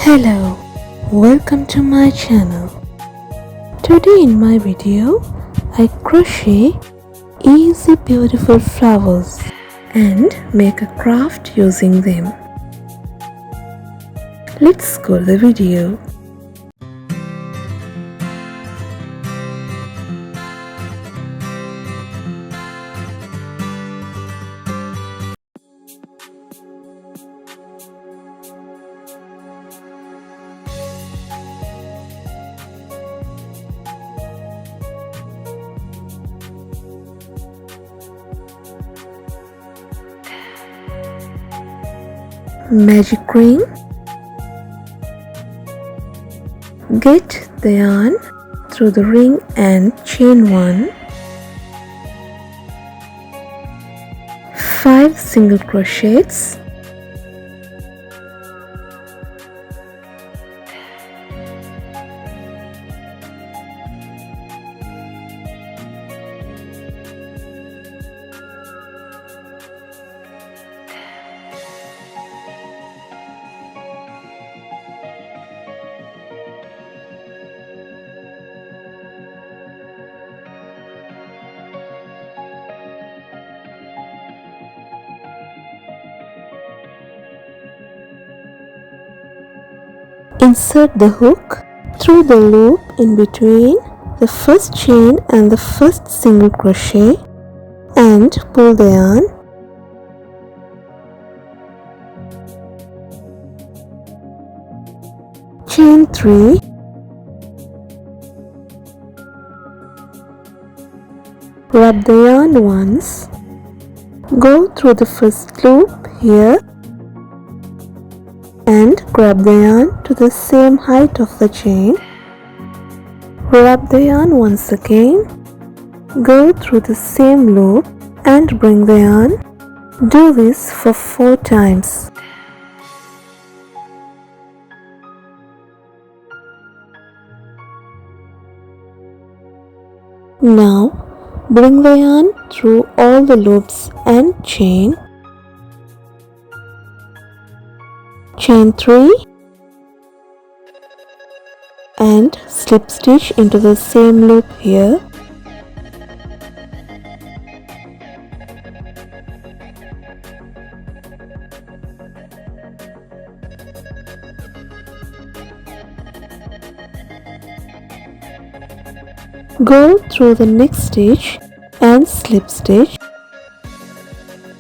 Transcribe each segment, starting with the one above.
Hello, welcome to my channel. Today in my video, I crochet easy beautiful flowers and make a craft using them. Let's go to the video. Magic ring. Get the yarn through the ring and chain 1, 5 single crochets, insert the hook through the loop in between the first chain and the first single crochet and pull the yarn. Chain 3, wrap the yarn once, go through the first loop here and grab the yarn to the same height of the chain. Wrap the yarn once again, go through the same loop and bring the yarn. Do this for 4 times. Now bring the yarn through all the loops and chain. Chain 3 and slip stitch into the same loop here. Go through the next stitch and slip stitch.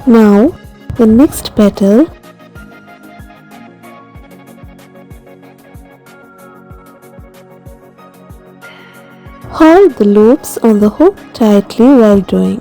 Now the next petal. Hold the loops on the hook tightly while doing.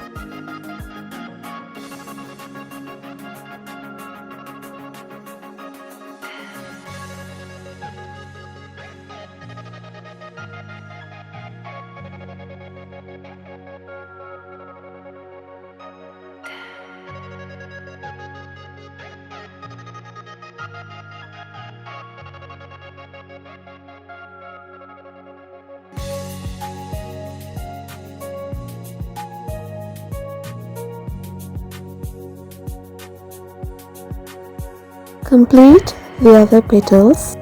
Complete the other petals.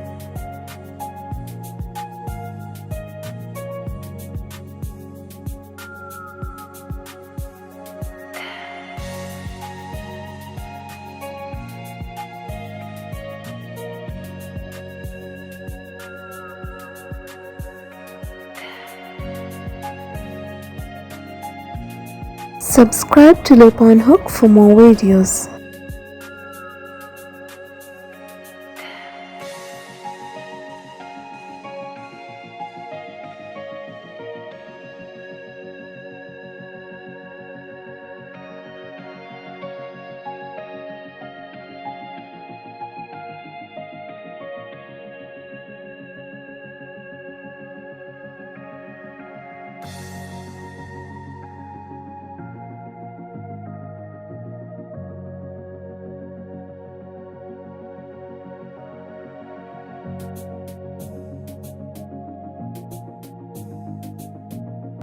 Subscribe to Loop on Hook for more videos.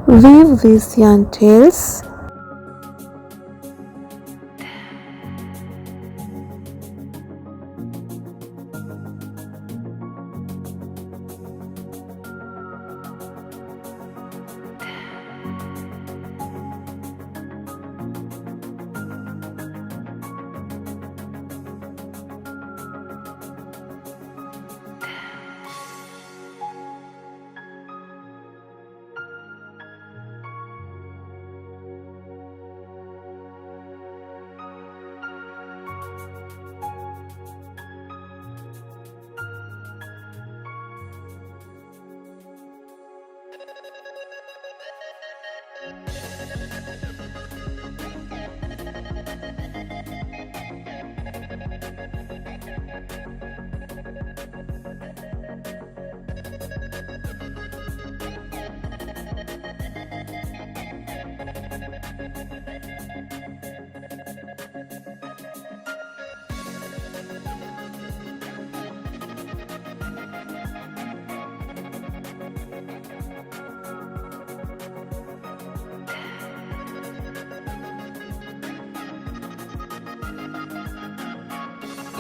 Weave these yarn tails.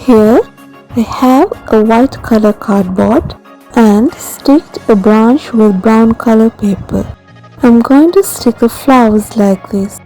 Here I have a white color cardboard and sticked a branch with brown color paper. I'm going to stick the flowers like this.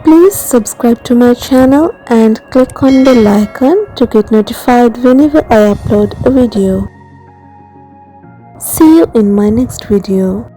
Please subscribe to my channel and click on the bell icon to get notified whenever I upload a video. See you in my next video.